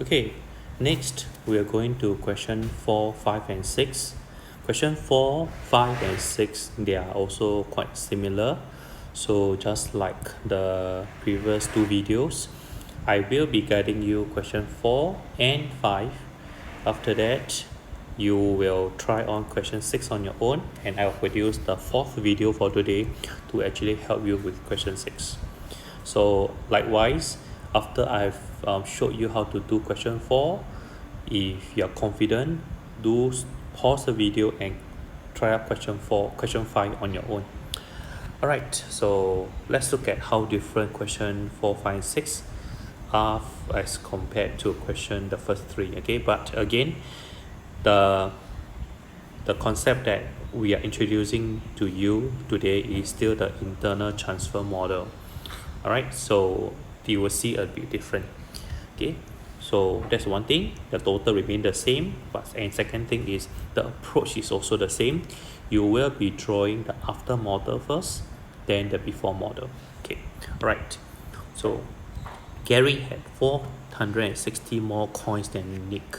Okay, next we are going to question 4, 5 and 6. Question 4, 5 and 6, they are also quite similar. So just like the previous two videos, I will be guiding you question 4 and 5. After that, you will try on question 6 on your own, and I will produce the fourth video for today to actually help you with question 6. So likewise, after I've showed you how to do question 4, if you're confident, do pause the video and try out question 5 on your own. Alright, so let's look at how different question 4, 5 and 6 are as compared to question the first 3. Okay, but again, the concept that we are introducing to you today is still the internal transfer model. Alright, so you will see a bit different. Okay, so that's one thing, the total remain the same, and second thing is the approach is also the same. You will be drawing the after model first, then the before model. Okay, right. So Gary had 460 more coins than Nick.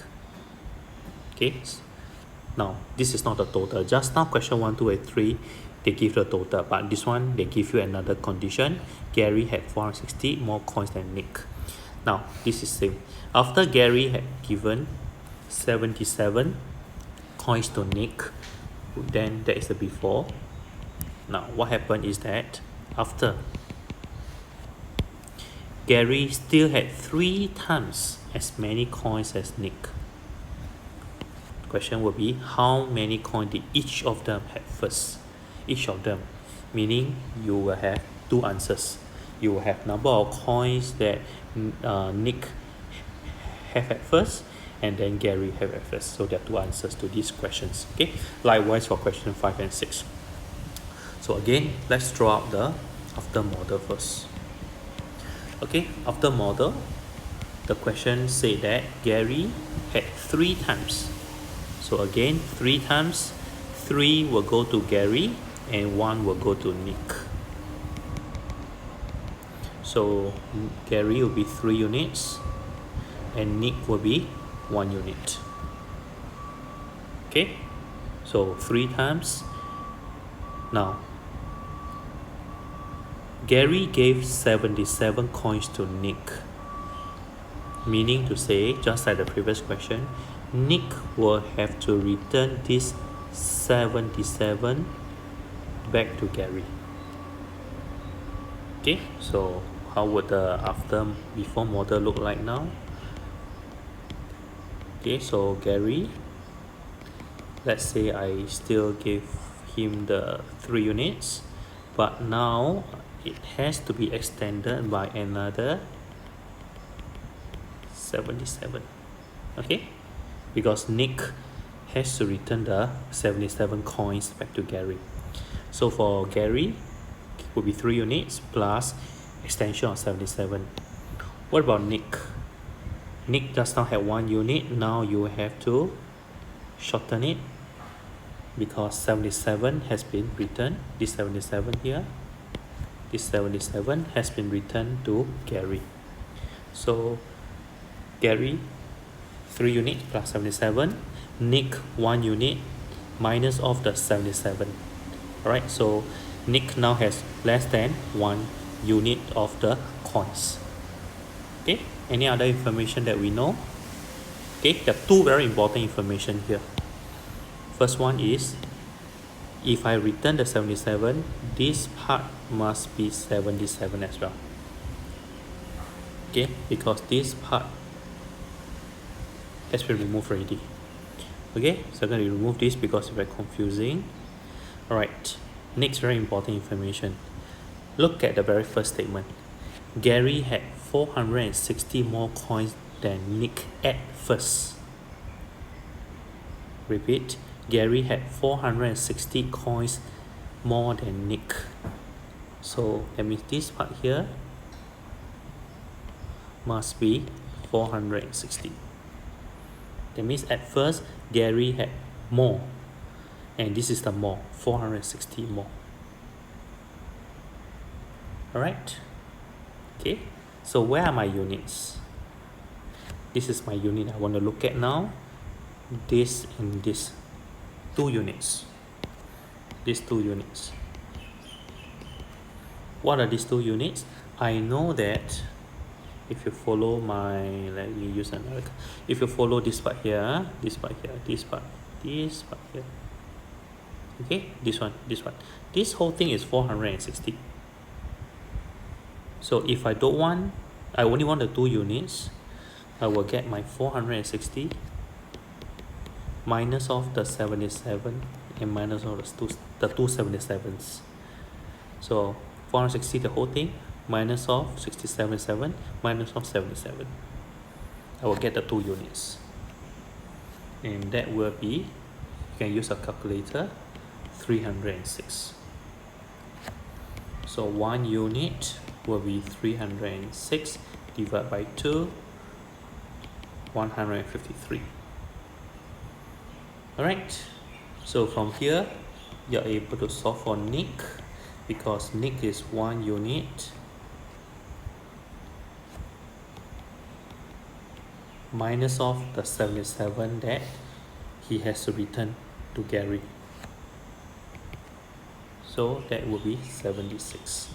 Okay, now this is not the total. Just now question 1, 2 and 3 they give the total, but this one they give you another condition. Gary had 460 more coins than Nick. Now this is same. After Gary had given 77 coins to Nick, then that is the before. Now what happened is that after Gary still had 3 times as many coins as Nick. Question will be, how many coins did each of them have first? Each of them, meaning you will have 2 answers. You will have number of coins that Nick have at first, and then Gary have at first. So there are 2 answers to these questions. Okay, likewise for question 5 and 6. So again, let's draw out the after model first. Okay, after model, the question say that Gary had 3 times. So again, 3 times, 3 will go to Gary and 1 will go to Nick. So Gary will be 3 units and Nick will be 1 unit. Okay, so 3 times. Now Gary gave 77 coins to Nick, meaning to say, just like the previous question, Nick will have to return this 77 back to Gary. Okay, so how would the after before model look like now? Okay, so Gary, let's say I still give him the 3 units, but now it has to be extended by another 77. Okay, because Nick has to return the 77 coins back to Gary. So for Gary, it will be 3 units plus extension of 77. What about Nick? Nick just now had 1 unit. Now you have to shorten it because 77 has been returned. This 77 here, this 77 has been returned to Gary. So Gary 3 units plus 77, Nick 1 unit minus off the 77. Alright, so Nick now has less than 1 unit of the coins. Okay, any other information that we know? Okay, there are 2 very important information here. First one is, if I return the 77, this part must be 77 as well. Okay, because this part has been removed already. Okay, so I'm going to remove this because it's very confusing. Alright, next very important information. Look at the very first statement. Gary had 460 more coins than Nick at first. Repeat, Gary had 460 coins more than Nick. So that means this part here must be 460. That means at first Gary had more, and this is the more, 460 more. Alright, okay, so where are my units? This is my unit I want to look at now. This and this 2 units. These 2 units. What are these 2 units? I know that if you follow my, let me use another, if you follow this part here, this part here, this part here, okay, this one, this whole thing is 460. So if I don't want, I only want the 2 units, I will get my 460 minus of the 77 and minus of the 277s. So 460 the whole thing minus of 67 minus of 77. I will get the 2 units. And that will be, you can use a calculator, 306. So 1 unit will be 306 divided by 2, 153. Alright, so from here you're able to solve for Nick, because Nick is 1 unit minus of the 77 that he has to return to Gary. So that will be 76.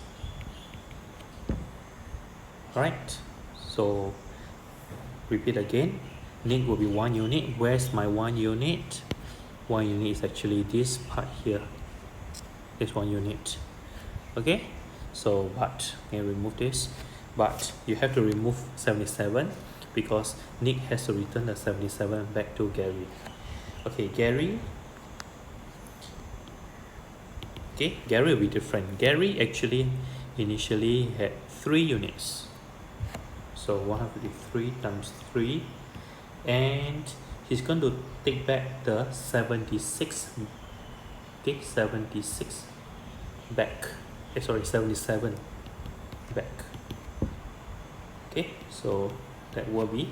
Alright, so repeat again. Nick will be 1 unit. Where's my 1 unit? 1 unit is actually this part here. It's 1 unit. Okay, so but you can remove this, but you have to remove 77 because Nick has to return the 77 back to Gary. Okay, Gary will be different. Gary actually initially had 3 units. So 153 times 3, and he's going to take back the 76. Take 76 back. 77 back. Okay, so that will be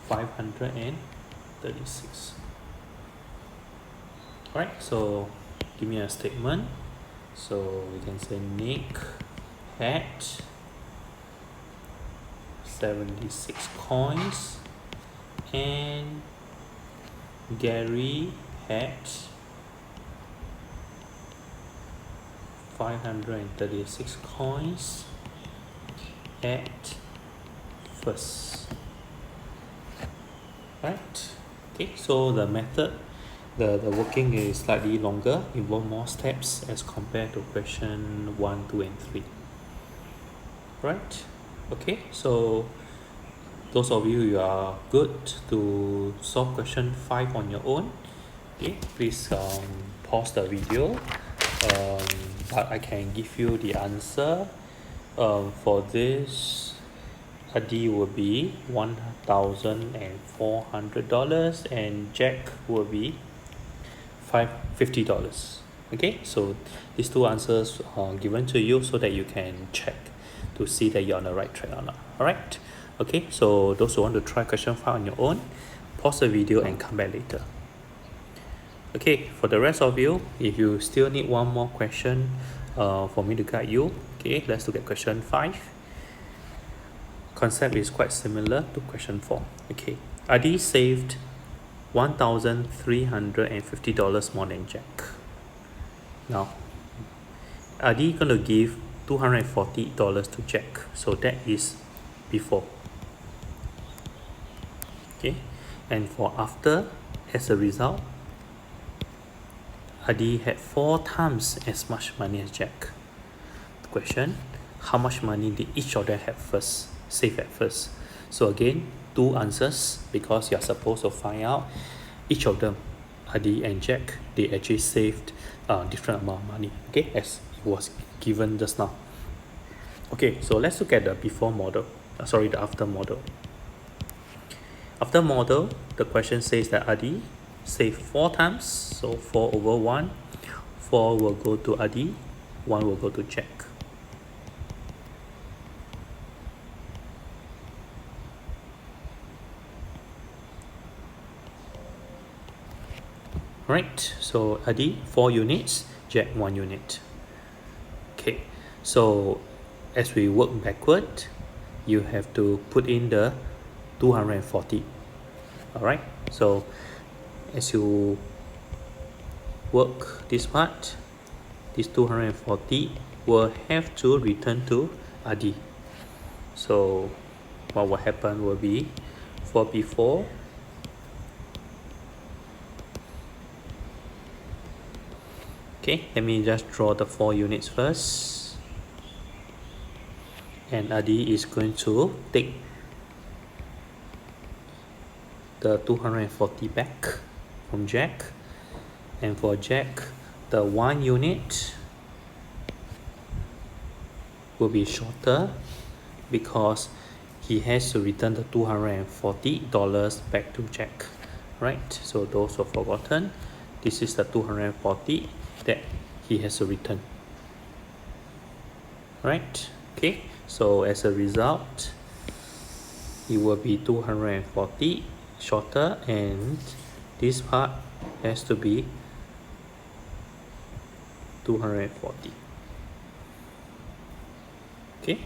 536. Alright, so give me a statement. So we can say Nick had 76 coins and Gary had 536 coins at first. Right, okay, so the method, the working is slightly longer, involve more steps as compared to question 1, 2 and 3. Right, okay, so those of you are good to solve question 5 on your own, okay, please pause the video, but I can give you the answer. For this, Adi will be $1,400 and Jack will be $50. Okay, so these 2 answers are given to you so that you can check to see that you're on the right track or not. Alright, okay, so those who want to try question 5 on your own, pause the video and come back later. Okay, for the rest of you, if you still need one more question for me to guide you, okay, let's look at question 5. Concept is quite similar to question 4. Okay, Adi saved $1,350 more than Jack. Now, Adi gonna give $240 to Jack, so that is before. Okay, and for after, as a result, Adi had 4 times as much money as Jack. The question, how much money did each of them have first, save at first? So again, 2 answers, because you're supposed to find out each of them, Adi and Jack, they actually saved different amount of money, okay, as it was given just now. Okay, so let's look at the before model, the after model. After model, the question says that Adi saved 4 times, so 4 over 1, 4 will go to Adi, 1 will go to Jack. Right, so Adi 4 units, Jack 1 unit. Okay, so as we work backward, you have to put in the 240 Alright, so as you work this part, this 240 will have to return to Adi. So what will happen will be for before, okay, let me just draw the 4 units first, and Adi is going to take the 240 back from Jack, and for Jack the 1 unit will be shorter because he has to return the $240 back to Jack, right? So those were forgotten. This is the 240 that he has to return, right? Okay, so as a result it will be 240 shorter, and this part has to be 240. Okay,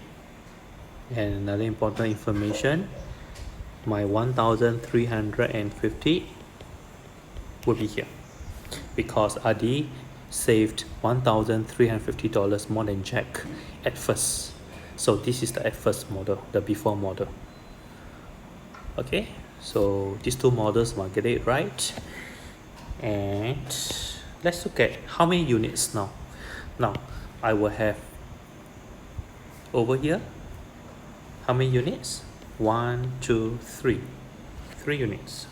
and another important information, my 1350 will be here because Adi saved $1,350 more than Jack at first. So this is the at first model, the before model. Okay, so these two models must get it right. And let's look at how many units now. Now I will have over here how many units? 1, 2, 3. 3 units.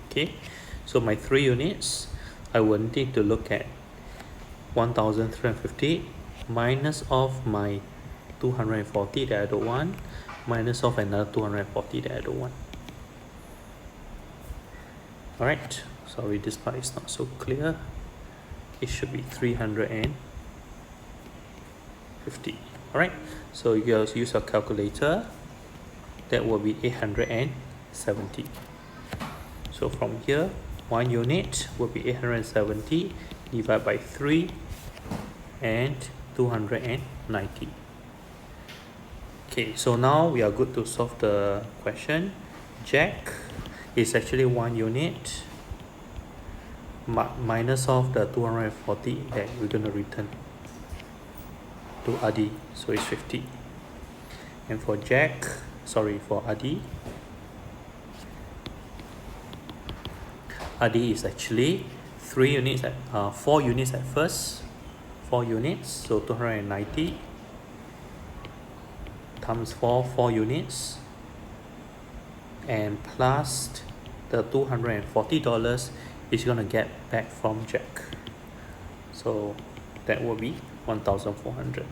Okay, so my 3 units, I will need to look at 1350 minus of my 240 that I don't want, minus of another 240 that I don't want. Alright, sorry, this part is not so clear. It should be 350. Alright, so you guys use your calculator. That will be 870. So from here, 1 unit will be 870 divided by 3 and 290. Okay, so now we are good to solve the question. Jack is actually 1 unit minus of the 240 that we're going to return to Adi, so it's 50. And for Jack, sorry, for Adi is actually 4 units at first, 4 units, so 290 times 4 units, and plus the $240 is going to get back from Jack, so that will be 1,400.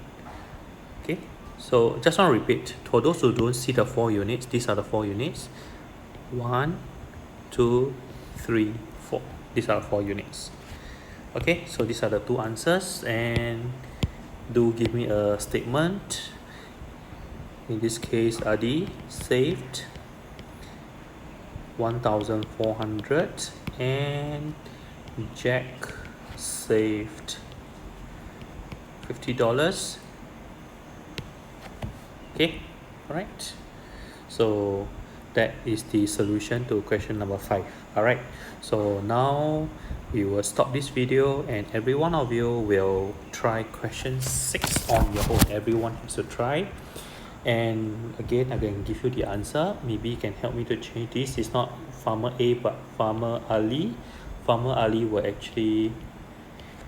Okay, so just want to repeat for those who don't see the 4 units, these are the 4 units. 1, 2, 3, 4. These are 4 units. Okay, so these are the 2 answers, and do give me a statement. In this case, Adi saved 1,400 and Jack saved $50. Okay, alright, so that is the solution to question number 5. Alright, so now we will stop this video, and every one of you will try question 6 on your own. Everyone has to try, and again I can give you the answer. Maybe you can help me to change this. It's not farmer A but farmer Ali. Farmer Ali were actually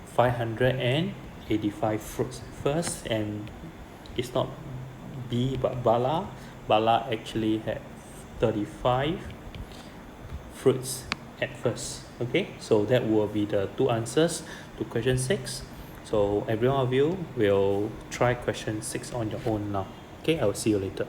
585 fruits first, and it's not B but Bala. Bala actually had 35 fruits at first. Okay, so that will be the 2 answers to question 6. So every one of you will try question 6 on your own now. Okay, I will see you later.